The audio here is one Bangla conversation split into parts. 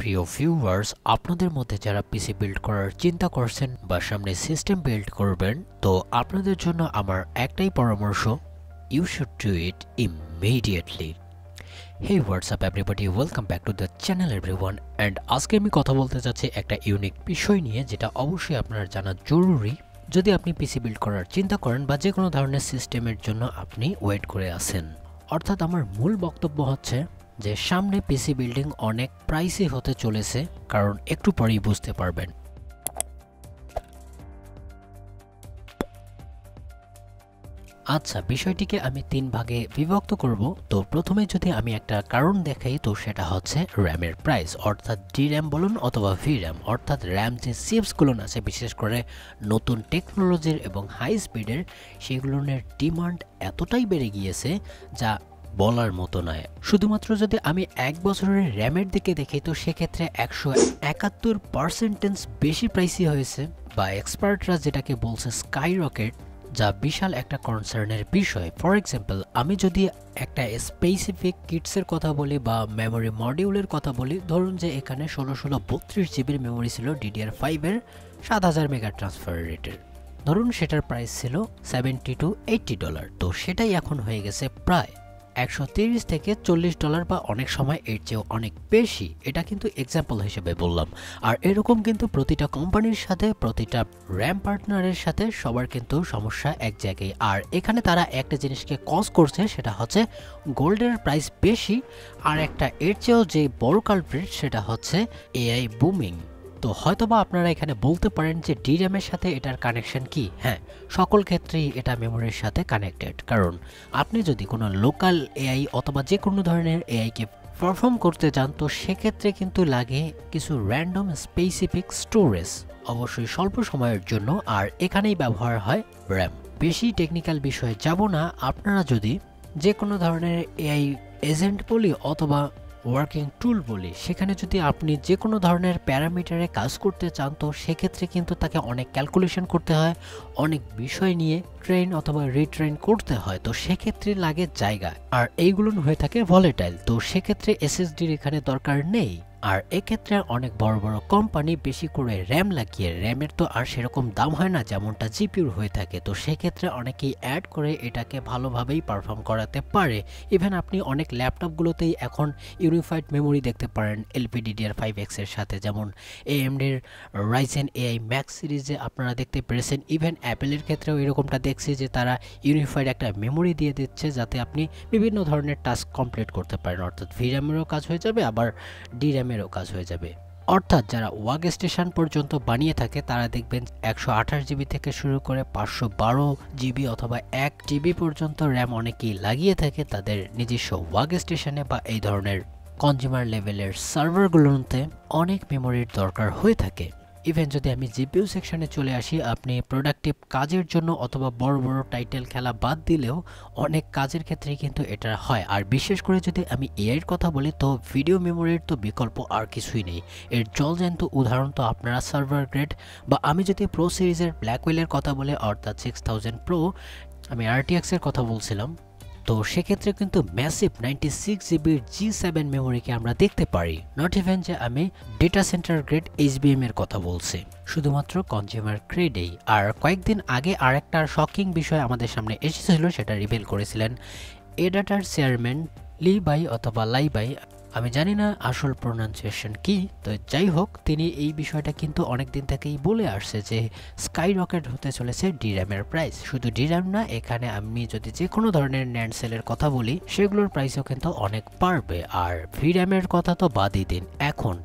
প্রিয় ভিউয়ার্স, আপনাদের মধ্যে যারা পিসি বিল্ড করার চিন্তা করছেন বা সামনে সিস্টেম বিল্ড করবেন, তো আপনাদের জন্য আমার একটাই পরামর্শ, you should do it immediately. Hey what's up everybody, welcome back to the channel everyone. And আজকে আমি কথা বলতে চাচ্ছি একটা ইউনিক বিষয় নিয়ে, যেটা অবশ্যই আপনার জানা জরুরি যদি আপনি পিসি বিল্ড করার চিন্তা করেন বা যে কোনো ধরনের সিস্টেমের জন্য আপনি ওয়েট করে আছেন। অর্থাৎ আমার মূল বক্তব্য হচ্ছে যে সামনে পিসি বিল্ডিং অনেক প্রাইসি হতে চলেছে, কারণ একটু পরেই বুঝতে পারবেন। আচ্ছা, বিষয়টিকে আমি তিন ভাগে বিভক্ত করব। তো প্রথমে যদি আমি একটা কারণ দেখাই, তো সেটা হচ্ছে র্যামের প্রাইস, অর্থাৎ ডি র্যাম বলুন অথবা ভি র্যাম, অর্থাৎ র্যাম যে চিপসগুলো আছে বিশেষ করে নতুন টেকনোলজির এবং হাই স্পিডের, সেগুলোর ডিমান্ড এতটাই বেড়ে গিয়েছে যা বলার মতো নয়। শুধুমাত্র যদি আমি এক বছরের র্যামের দিকে দেখি, তো সেক্ষেত্রে 171% বেশি প্রাইসি হয়েছে, বা এক্সপার্টরা যেটাকে বলছে স্কাই রকেট, যা বিশাল একটা কনসার্নের বিষয়। ফর এক্সাম্পল, আমি যদি একটা স্পেসিফিক কিটসের কথা বলি বা মেমোরি মডিউলের কথা বলি, ধরুন যে এখানে 1632 জিবির মেমোরি ছিল DDR5-এর 7000 মেগা ট্রান্সফার রেটের, ধরুন সেটার প্রাইস ছিল $70 to $80। তো সেটাই এখন হয়ে গেছে প্রায় $130 থেকে $40, বা অনেক সময় এর চেয়েও অনেক বেশি। এটা কিন্তু এক্সাম্পল হিসেবে বললাম। আর এরকম কিন্তু প্রতিটা কোম্পানির সাথে, প্রতিটা র্যাম পার্টনারের সাথে সবার কিন্তু সমস্যা এক জায়গায়। আর এখানে তারা একটা জিনিসকে কজ করছে, সেটা হচ্ছে গোল্ডের প্রাইস বেশি। আর একটা এর চেয়েও যে বড় কালপ্রিট, সেটা হচ্ছে এআই বুমিং। তো হয়তোবা আপনারা এখানে বলতে পারেন যে ডির্যামের সাথে এটার কানেকশন কি? হ্যাঁ, সকল ক্ষেত্রেই এটা মেমোরির সাথে কানেক্টেড। কারণ আপনি যদি কোনো লোকাল এআই অথবা যে কোনো ধরনের এআইকে পারফর্ম করতে চান, তো সেক্ষেত্রে কিন্তু লাগে কিছু র্যান্ডম স্পেসিফিক স্টোরেজ, অবশ্যই স্বল্প সময়ের জন্য। আর এখানেই ব্যবহার হয় র্যাম। বেশি টেকনিক্যাল বিষয়ে যাব না। আপনারা যদি যে কোনো ধরনের এআই এজেন্ট বলি অথবা ওয়ার্কিং টুল বলি, সেখানে যদি আপনি যে কোনো ধরনের প্যারামিটারে কাজ করতে চান, তো সেক্ষেত্রে কিন্তু তাকে অনেক ক্যালকুলেশন করতে হয়, অনেক বিষয় নিয়ে ট্রেন অথবা রিট্রেন করতে হয়। তো সেক্ষেত্রে লাগে জায়গা, আর এইগুলো হয়ে থাকে ভলেটাইল। তো সেক্ষেত্রে এসএসডির এখানে দরকার নেই। আর এক্ষেত্রে অনেক বড় বড় কোম্পানি বেশি করে র্যাম লাগিয়ে, র্যামের তো আর সেরকম দাম হয় না যেমনটা জিপিউর হয়ে থাকে, তো সেক্ষেত্রে অনেকেই অ্যাড করে এটাকে ভালোভাবেই পারফর্ম করাতে পারে। ইভেন আপনি অনেক ল্যাপটপগুলোতেই এখন ইউনিফাইড মেমোরি দেখতে পারেন LPDDR5X এর সাথে, যেমন AMDর Ryzen AI Max সিরিজে আপনারা দেখতে পেরেছেন। ইভেন অ্যাপেলের ক্ষেত্রেও এরকমটা দেখছি যে তারা ইউনিফাইড একটা মেমোরি দিয়ে দিচ্ছে, যাতে আপনি বিভিন্ন ধরনের টাস্ক কমপ্লিট করতে পারেন। অর্থাৎ VRAM-এরও কাজ হয়ে যাবে, আবার DRAM-এরও কাজ হয়ে যাবে। অর্থাৎ যারা ওয়ার্ক স্টেশন পর্যন্ত বানিয়ে থাকে, তারা দেখবেন 128 জিবি থেকে শুরু করে 512 জিবি অথবা 1 টিবি পর্যন্ত র্যাম অনেকেই লাগিয়ে থাকে তাদের নিজস্ব ওয়ার্ক স্টেশনে, বা এই ধরনের কনজিউমার লেভেলের সার্ভারগুলোতে অনেক মেমোরির দরকার হয়ে থাকে। ইভেন যদি আমি জিপিইউ সেকশনে চলে আসি, আপনি প্রোডাক্টিভ কাজের জন্য অথবা বড় বড় টাইটেল খেলা বাদ দিলেও অনেক কাজের ক্ষেত্রেই কিন্তু এটা হয়। আর বিশেষ করে যদি আমি এআইয়ের কথা বলি, তো ভিডিও মেমোরির তো বিকল্প আর কিছুই নেই। এর জলজ্যান্ত উদাহরণ তো আপনারা সার্ভার গ্রেড, বা আমি যদি প্রো সিরিজের ব্ল্যাকওয়েলের কথা বলি, অর্থাৎ 6000 প্রো, আমি RTX-এর কথা বলছিলাম, তো সেক্ষেত্রে কিন্তু ম্যাসিভ 96 জিবির G7 মেমোরিকে আমরা দেখতে পারি। নট ইভেন যে আমি ডেটা সেন্টার গ্রেড HBM এর কথা বলছি, শুধুমাত্র কনজিউমার গ্রেডেই। আর কয়েকদিন আগে আরেকটা শকিং বিষয় আমাদের সামনে এসেছিল, সেটা রিভিল করেছিলেন এডাটার চেয়ারম্যান লি বাই অথবা লাই বাই, আমি জানি না আসল প্রোনাউন্সিয়েশন কি। তো যাই হোক, তিনি এই বিষয়টা কিন্তু অনেকদিন থেকেই বলে আসছে যে স্কাই রকেট হতে চলেছে ডির্যামের প্রাইস। শুধু ডির্যাম না, এখানে আমি যদি যে কোনো ধরনের ন্যান্ড সেলের কথা বলি, সেগুলোর প্রাইসও কিন্তু অনেক বাড়বে। আর ভির্যামের কথা তো বাদই দিন, এখন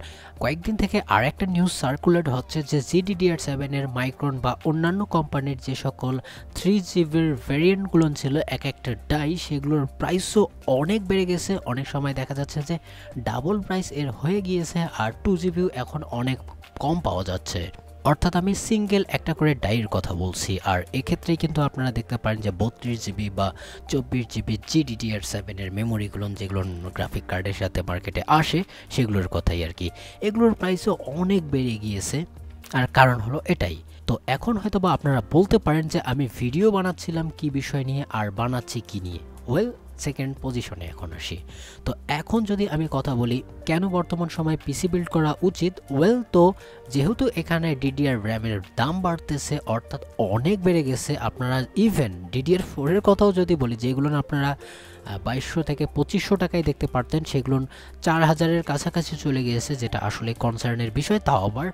কয়েকদিন থেকে আর একটা নিউজ সার্কুলেট হচ্ছে যে GDDR7-এর মাইক্রন বা অন্যান্য কোম্পানির যে সকল 3 জিবির ভ্যারিয়েন্টগুলো ছিল এক একটা ডাই, সেগুলোর প্রাইসও অনেক বেড়ে গেছে। অনেক সময় দেখা যাচ্ছে যে ডাবল প্রাইস এর হয়ে গিয়েছে, আর 2 জিবিও এখন অনেক কম পাওয়া যাচ্ছে। অর্থাৎ আমি সিঙ্গেল একটা করে ডাইয়ের কথা বলছি। আর এক্ষেত্রেই কিন্তু আপনারা দেখতে পারেন যে 32 জিবি বা 24 জিবি GDDR7-এর মেমোরিগুলো, যেগুলো গ্রাফিক কার্ডের সাথে মার্কেটে আসে, সেগুলোর কথাই আর কি। এগুলোর প্রাইসও অনেক বেড়ে গিয়েছে, আর কারণ হলো এটাই। তো এখন হয়তোবা আপনারা বলতে পারেন যে আমি ভিডিও বানাচ্ছিলাম কি বিষয় নিয়ে আর বানাচ্ছি কি নিয়ে। ওয়েল, সেকেন্ড পজিশনে এখন আসি। তো এখন যদি আমি কথা বলি কেন বর্তমান সময়ে পিসি বিল্ড করা উচিত, ওয়েল তো যেহেতু এখানে ডিডিআর র্যামের দাম বাড়তেছে, অর্থাৎ অনেক বেড়ে গেছে। আপনারা ইভেন DDR4 এর কথাও যদি বলি, যেগুলো আপনারা 2200 থেকে 2500 টাকায় দেখতে পারতেন, সেগুলো 4000-এর কাছাকাছি চলে গিয়েছে, যেটা আসলে কনসার্নের বিষয়, তাও আবার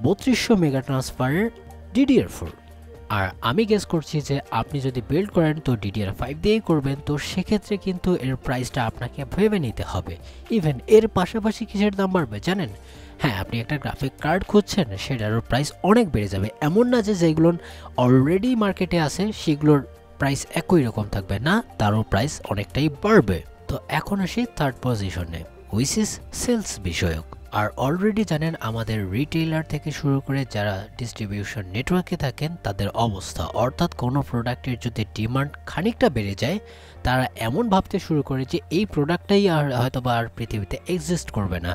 3200 মেগা ট্রান্সফারের DDR4। আর আমি গেস করছি যে আপনি যদি বিল্ড করেন তো DDR5 দিয়েই করবেন, তো সেক্ষেত্রে কিন্তু এর প্রাইসটা আপনাকে ভেবে নিতে হবে। ইভেন এর পাশাপাশি কিসের দাম বাড়বে জানেন? হ্যাঁ, আপনি একটা গ্রাফিক কার্ড খুঁজছেন, সেটারও প্রাইস অনেক বেড়ে যাবে। এমন না যে যেগুলো অলরেডি মার্কেটে আছে সেগুলোর প্রাইস একই রকম থাকবে, না, তারও প্রাইস অনেকটাই বাড়বে। তো এখন আসি থার্ড পজিশনে, হুইচ ইজ সেলস বিষয়ক। আর অলরেডি জানেন আমাদের রিটেইলার থেকে শুরু করে যারা ডিস্ট্রিবিউশন নেটওয়ার্কে থাকেন তাদের অবস্থা, অর্থাৎ কোনো প্রোডাক্টের যদি ডিমান্ড খানিকটা বেড়ে যায়, তারা এমন ভাবতে শুরু করে যে এই প্রোডাক্টটাই আর হয়তোবা আর পৃথিবীতে এক্সিস্ট করবে না।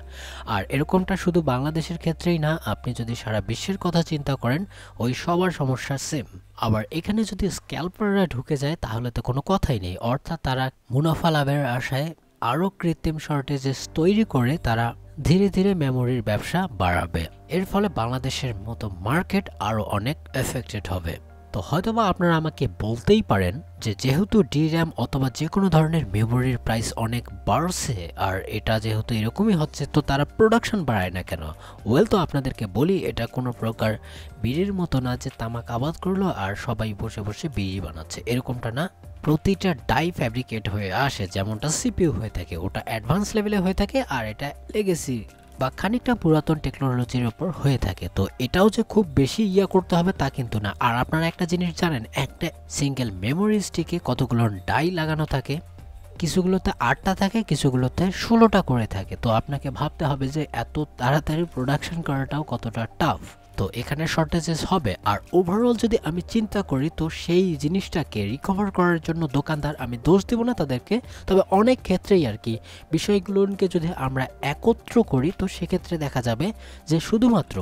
আর এরকমটা শুধু বাংলাদেশের ক্ষেত্রেই না, আপনি যদি সারা বিশ্বের কথা চিন্তা করেন, ওই সবার সমস্যা সেম। আবার এখানে যদি স্ক্যাল্পাররা ঢুকে যায় তাহলে তো কোনো কথাই নেই, অর্থাৎ তারা মুনাফা লাভের আশায় আরও কৃত্রিম শর্টেজেস তৈরি করে তারা ধীরে ধীরে মেমোরির ব্যবসা বাড়াবে। এর ফলে বাংলাদেশের মতো মার্কেট আরও অনেক এফেক্টেড হবে। তো হয়তোবা আপনারা আমাকে বলতেই পারেন যে যেহেতু DRAM অথবা যে কোনো ধরনের মেমোরির প্রাইস অনেক বাড়ছে, আর এটা যেহেতু এরকমই হচ্ছে, তো তারা প্রোডাকশন বাড়ায় না কেন? ওয়েল, তো আপনাদেরকে বলি, এটা কোনো প্রকার বিড়ির মতো না যে তামাক আবাদ করলো আর সবাই বসে বসে বিড়ি বানাচ্ছে, এরকমটা না। প্রতিটা ডাই ফ্যাব্রিকেট হয়ে আসে, যেমনটা CPU হয়ে থাকে, ওটা অ্যাডভান্স লেভেলে হয়ে থাকে, আর এটা লেগেসি বা খানিকটা পুরাতন টেকনোলজির উপর হয়ে থাকে। তো এটাও যে খুব বেশি করতে হবে তা কিন্তু না। আর আপনারা একটা জিনিস জানেন, একটা সিঙ্গেল মেমোরি স্টিকে কতগুলো ডাই লাগানো থাকে? কিছুগুলোতে 8টা থাকে, কিছুগুলোতে 16টা করে থাকে। তো আপনাকে ভাবতে হবে যে এত তাড়াতাড়ি প্রোডাকশন করাটাও কতটা টাফ। তো এখানে শর্টেজেস হবে। আর ওভারঅল যদি আমি চিন্তা করি, তো সেই জিনিসটাকে রিকভার করার জন্য দোকানদার, আমি দোষ দেব না তাদেরকে, তবে অনেক ক্ষেত্রেই আর কি বিষয়গুলোকে যদি আমরা একত্র করি, তো সেক্ষেত্রে দেখা যাবে যে শুধুমাত্র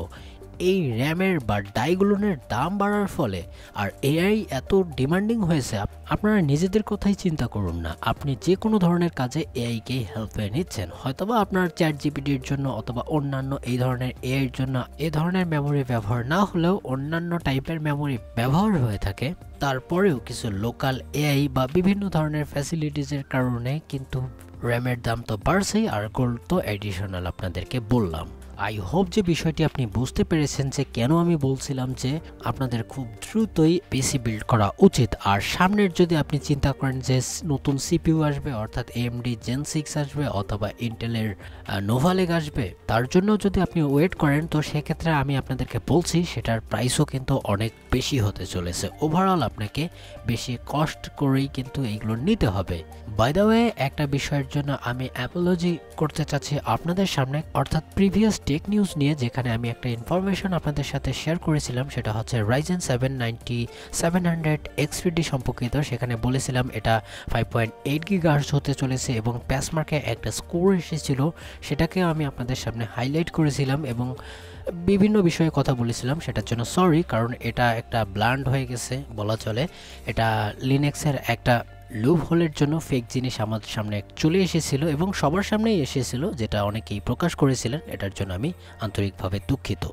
এই র্যামের বা ডাইগুলোনের দাম বাড়ার ফলে আর AI এত ডিমান্ডিং হয়েছে, আপনারা নিজেদের কথাই চিন্তা করুন না। আপনি যে কোনো ধরনের কাজে AI-কে হেল্পে নিচ্ছেন, হয়তোবা আপনার ChatGPT-র জন্য অথবা অন্যান্য এই ধরনের AI-র জন্য এ ধরনের মেমোরি ব্যবহার না হলেও অন্যান্য টাইপের মেমোরি ব্যবহার হয়ে থাকে। তারপরেও কিছু লোকাল AI বা বিভিন্ন ধরনের ফ্যাসিলিটিসের কারণে কিন্তু র্যামের দাম তো বাড়ছেই, আর গোল্ড তো অ্যাডিশনাল আপনাদেরকে বললাম। আই হোপ যে বিষয়টি আপনি বুঝতে পেরেছেন যে কেন আমি বলছিলাম যে আপনাদের খুব দ্রুতই পিসি বিল্ড করা উচিত। আর সামনের যদি আপনি চিন্তা করেন যে নতুন CPU আসবে, অর্থাৎ AMD Gen 6 আসবে অথবা ইন্টেলের নোভা লেগ আসবে, তার জন্য যদি আপনি ওয়েট করেন, তো সেক্ষেত্রে আমি আপনাদেরকে বলছি সেটার প্রাইসও কিন্তু অনেক বেশি হতে চলেছে। ওভারঅল আপনাকে বেশি কষ্ট করেই কিন্তু এইগুলো নিতে হবে। বাই দ্য ওয়ে, একটা বিষয়ের জন্য আমি অ্যাপোলজি করতে চাচ্ছি আপনাদের সামনে, অর্থাৎ প্রিভিয়াস টেক নিউজ নিয়ে, যেখানে আমি একটা ইনফরমেশন আপনাদের সাথে শেয়ার করেছিলাম, সেটা হচ্ছে Ryzen 7 9700 XPD সম্পর্কিত। সেখানে বলেছিলাম এটা 5.8 GHz হতে চলেছে এবং প্যাসমার্কে একটা স্কোর এসেছিল, সেটাকে আমি আপনাদের সামনে হাইলাইট করেছিলাম এবং বিভিন্ন বিষয়ে কথা বলেছিলাম। সেটার জন্য সরি, কারণ এটা একটা ব্লান্ড হয়ে গেছে বলা চলে। এটা লিনাক্সের একটা লুপ হোলের জন্য ফেক জিনিস আমার সামনে চলে এসেছিল এবং সবার সামনেই এসেছিল, যেটা অনেকেই প্রকাশ করেছিলেন। এটার জন্য আমি আন্তরিকভাবে দুঃখিত।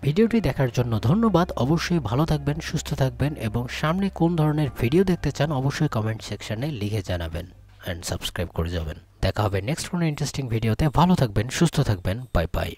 ভিডিওটি দেখার জন্য ধন্যবাদ। অবশ্যই ভালো থাকবেন, সুস্থ থাকবেন এবং সামনে কোন ধরনের ভিডিও দেখতে চান অবশ্যই কমেন্ট সেকশনে লিখে জানাবেন অ্যান্ড সাবস্ক্রাইব করে যাবেন। দেখা হবে নেক্সট কোনো ইন্টারেস্টিং ভিডিওতে। ভালো থাকবেন, সুস্থ থাকবেন, বাই বাই।